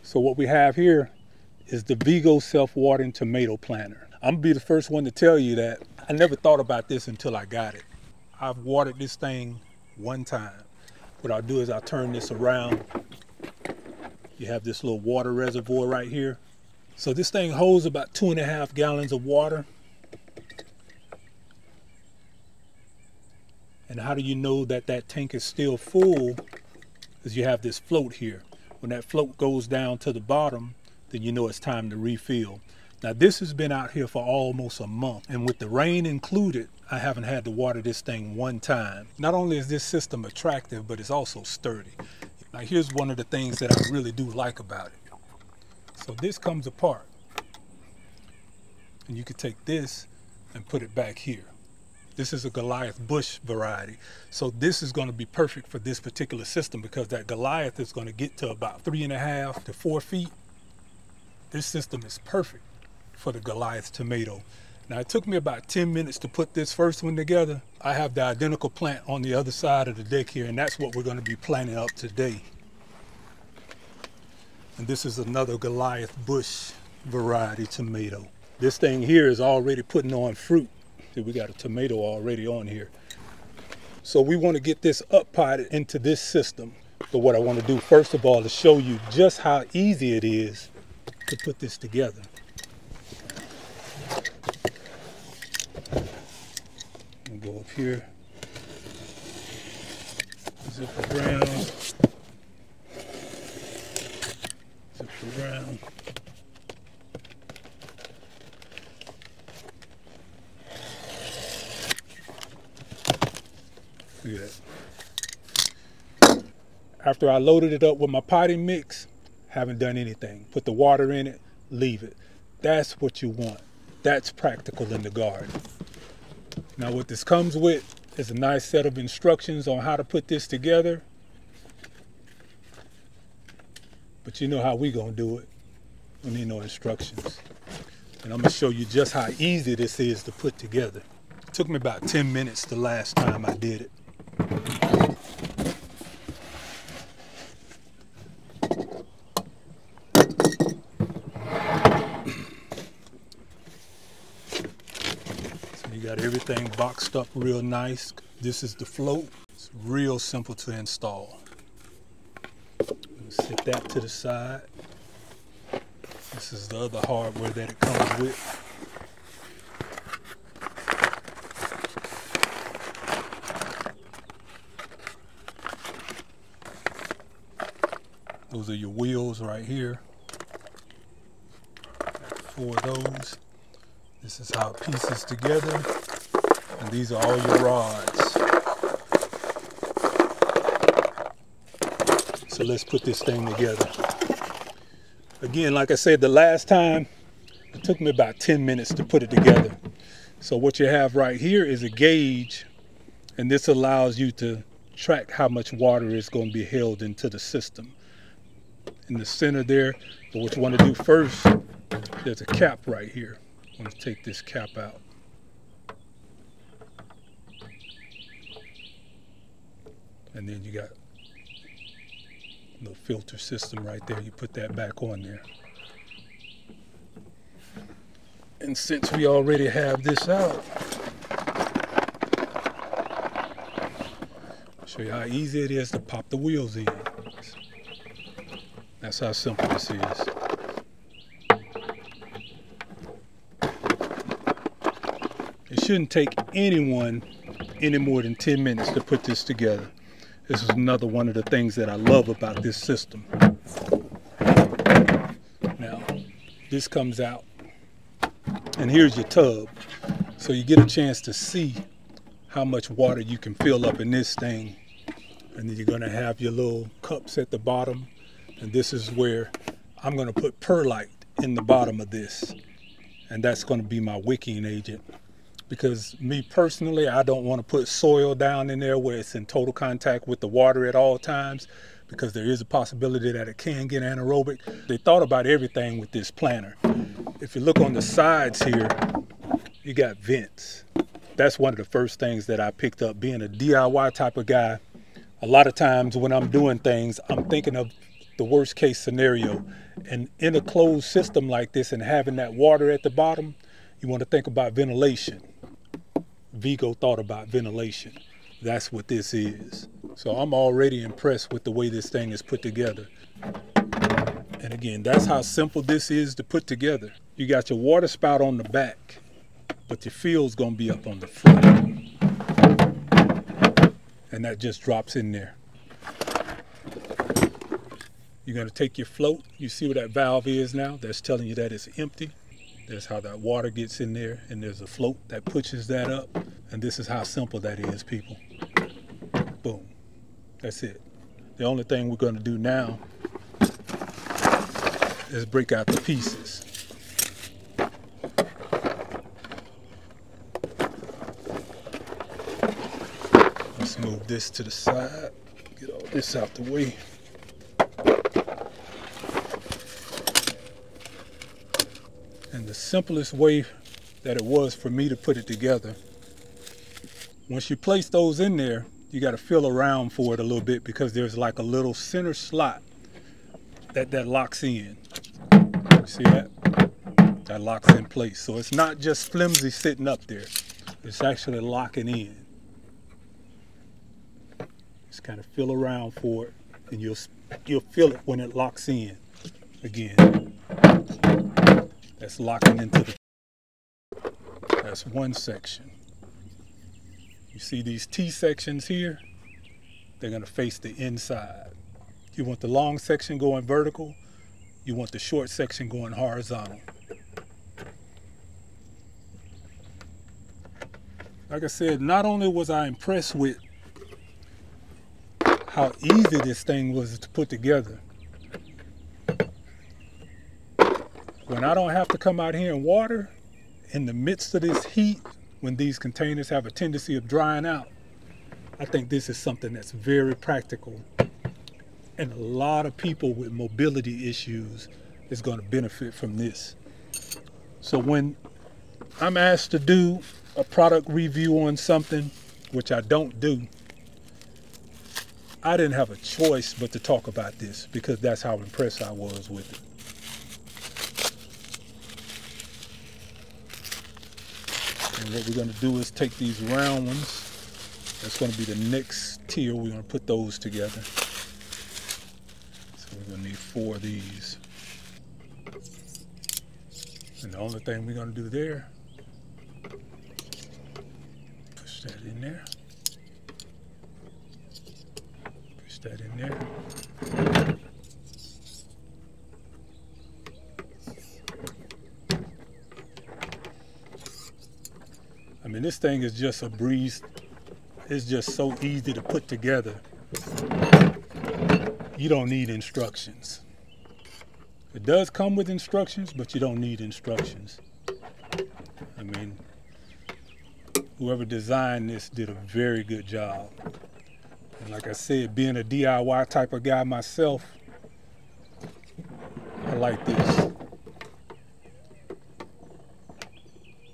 So what we have here is the VEGO self-watering tomato planter. I'm gonna be the first one to tell you that I never thought about this until I got it. I've watered this thing one time. What I'll do is I'll turn this around. You have this little water reservoir right here. So this thing holds about 2.5 gallons of water. And how do you know that that tank is still full? Is you have this float here. When that float goes down to the bottom, then you know it's time to refill. Now this has been out here for almost a month, and with the rain included, I haven't had to water this thing one time. Not only is this system attractive, but it's also sturdy. Now here's one of the things that I really do like about it. So this comes apart, and you could take this and put it back here. This is a Goliath bush variety. So this is going to be perfect for this particular system because that Goliath is going to get to about 3.5 to 4 feet. This system is perfect for the Goliath tomato. Now it took me about 10 minutes to put this first one together. I have the identical plant on the other side of the deck here, and that's what we're going to be planting up today. And this is another Goliath bush variety tomato. This thing here is already putting on fruit. We got a tomato already on here. So we want to get this up potted into this system. But what I want to do first of all is show you just how easy it is to put this together. I'll go up here, zip around, zip around. Look at that. After I loaded it up with my potting mix, haven't done anything. Put the water in it, leave it. That's what you want. That's practical in the garden. Now what this comes with is a nice set of instructions on how to put this together. But you know how we gonna do it. We need no instructions. And I'm gonna show you just how easy this is to put together. It took me about 10 minutes the last time I did it. So you got everything boxed up real nice. This is the float. It's real simple to install. Set that to the side. This is the other hardware that it comes with. Those are your wheels right here. 4 of those. This is how it pieces together. And these are all your rods. So let's put this thing together. Again, like I said, the last time, it took me about 10 minutes to put it together. So what you have right here is a gauge, and this allows you to track how much water is going to be held into the system. In the center there, but what you want to do first, there's a cap right here. I'm going to take this cap out. And then you got a little filter system right there. You put that back on there. And since we already have this out, I'll show you how easy it is to pop the wheels in. That's how simple this is. It shouldn't take anyone any more than 10 minutes to put this together. This is another one of the things that I love about this system. Now, this comes out, and here's your tub. So you get a chance to see how much water you can fill up in this thing. And then you're gonna have your little cups at the bottom. And this is where I'm gonna put perlite in the bottom of this. And that's gonna be my wicking agent. Because me personally, I don't wanna put soil down in there where it's in total contact with the water at all times, because there is a possibility that it can get anaerobic. They thought about everything with this planter. If you look on the sides here, you got vents. that's one of the first things that I picked up. Being a DIY type of guy, a lot of times when I'm doing things, I'm thinking of the worst case scenario. And in a closed system like this and having that water at the bottom, you want to think about ventilation. VEGO thought about ventilation. That's what this is. So I'm already impressed with the way this thing is put together. And again, that's how simple this is to put together. You got your water spout on the back, but your field's gonna be up on the front. And that just drops in there. You're gonna take your float. You see where that valve is now? That's telling you that it's empty. That's how that water gets in there, and there's a float that pushes that up. And this is how simple that is, people. Boom. That's it. The only thing we're gonna do now is break out the pieces. Let's move this to the side. Get all this out the way. And the simplest way that it was for me to put it together, once you place those in there, you got to feel around for it a little bit, because there's like a little center slot that locks in. You see that? That locks in place. So it's not just flimsy sitting up there. It's actually locking in. Just kind of feel around for it, and you'll feel it when it locks in. Again, that's locking into the. That's one section. You see these T sections here? They're going to face the inside. You want the long section going vertical. You want the short section going horizontal. Like I said, not only was I impressed with how easy this thing was to put together, when I don't have to come out here and water in the midst of this heat, when these containers have a tendency of drying out, I think this is something that's very practical. And a lot of people with mobility issues is going to benefit from this. So when I'm asked to do a product review on something, which I don't do, I didn't have a choice but to talk about this, because that's how impressed I was with it. And what we're going to do is take these round ones. That's going to be the next tier. We're going to put those together. So we're going to need 4 of these. And the only thing we're going to do there, push that in there. Push that in there. I mean, this thing is just a breeze. It's just so easy to put together. You don't need instructions. It does come with instructions, but you don't need instructions. I mean, whoever designed this did a very good job. And like I said, being a DIY type of guy myself, I like this.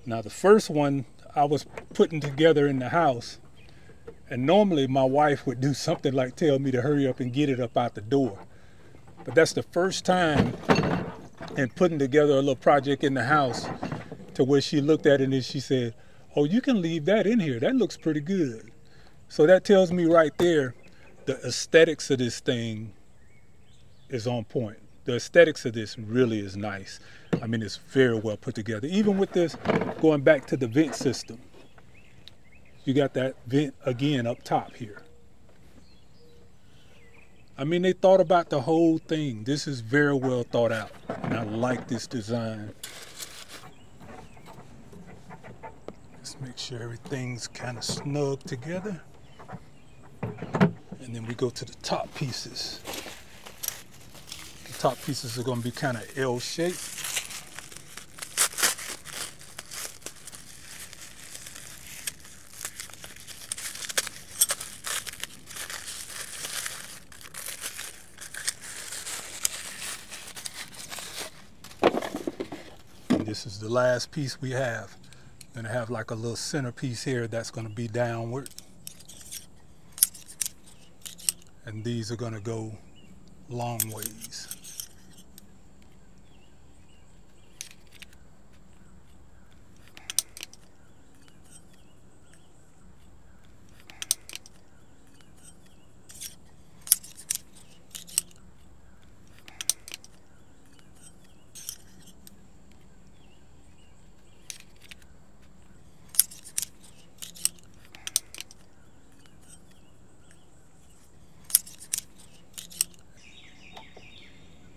Now the first one I was putting together in the house, and normally my wife would do something like tell me to hurry up and get it up out the door. But that's the first time in putting together a little project in the house to where she looked at it and she said, "Oh, you can leave that in here. That looks pretty good." So that tells me right there, the aesthetics of this thing is on point. The aesthetics of this really is nice. I mean, it's very well put together. Even with this, going back to the vent system, you got that vent again up top here. I mean, they thought about the whole thing. This is very well thought out, and I like this design. Let's make sure everything's kind of snug together. And then we go to the top pieces. The top pieces are going to be kind of L-shaped. This is the last piece we have. Gonna have like a little centerpiece here that's gonna be downward. And these are gonna go long ways.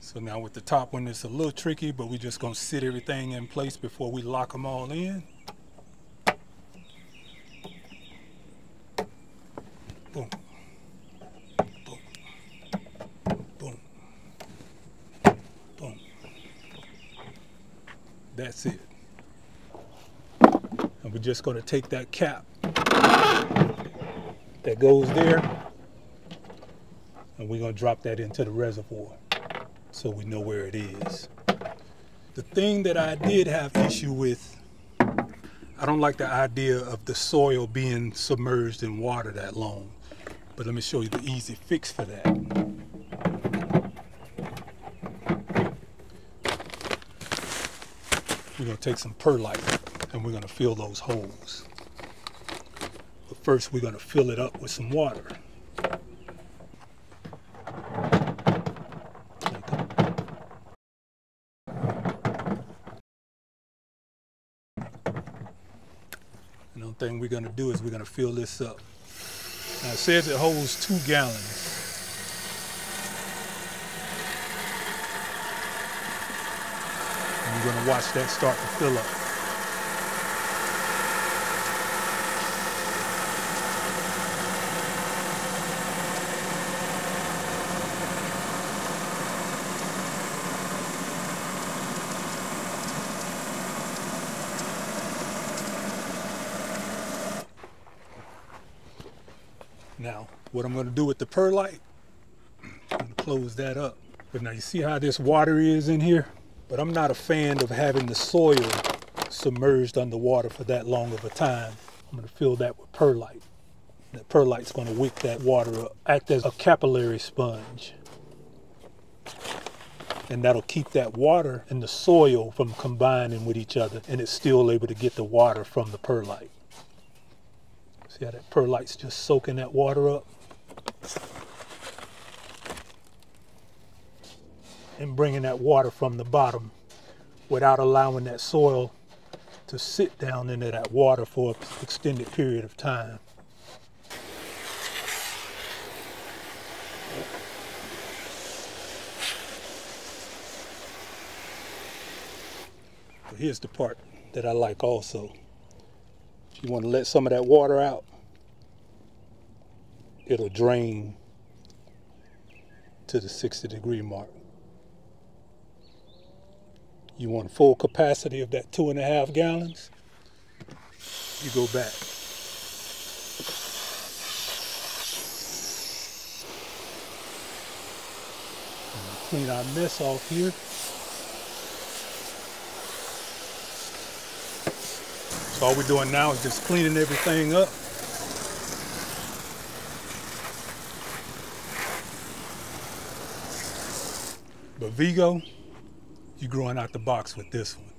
So now with the top one, it's a little tricky, but we're just gonna sit everything in place before we lock them all in. Boom, boom, boom, boom. That's it. And we're just gonna take that cap that goes there, and we're gonna drop that into the reservoir, so we know where it is. The thing that I did have issue with, I don't like the idea of the soil being submerged in water that long. But let me show you the easy fix for that. We're gonna take some perlite and we're gonna fill those holes. But first we're gonna fill it up with some water. Another thing we're going to do is we're going to fill this up. Now it says it holds 2 gallons. And you're going to watch that start to fill up. Now, what I'm going to do with the perlite, I'm going to close that up. But now you see how this water is in here? But I'm not a fan of having the soil submerged underwater for that long of a time. I'm going to fill that with perlite. That perlite's going to wick that water up, act as a capillary sponge. And that'll keep that water and the soil from combining with each other, and it's still able to get the water from the perlite. See how that perlite's just soaking that water up? And bringing that water from the bottom without allowing that soil to sit down into that water for an extended period of time. But here's the part that I like also. If you want to let some of that water out, it'll drain to the 60-degree mark. You want full capacity of that 2.5 gallons, you go back. And clean our mess off here. So all we're doing now is just cleaning everything up. But VEGO, you're growing out the box with this one.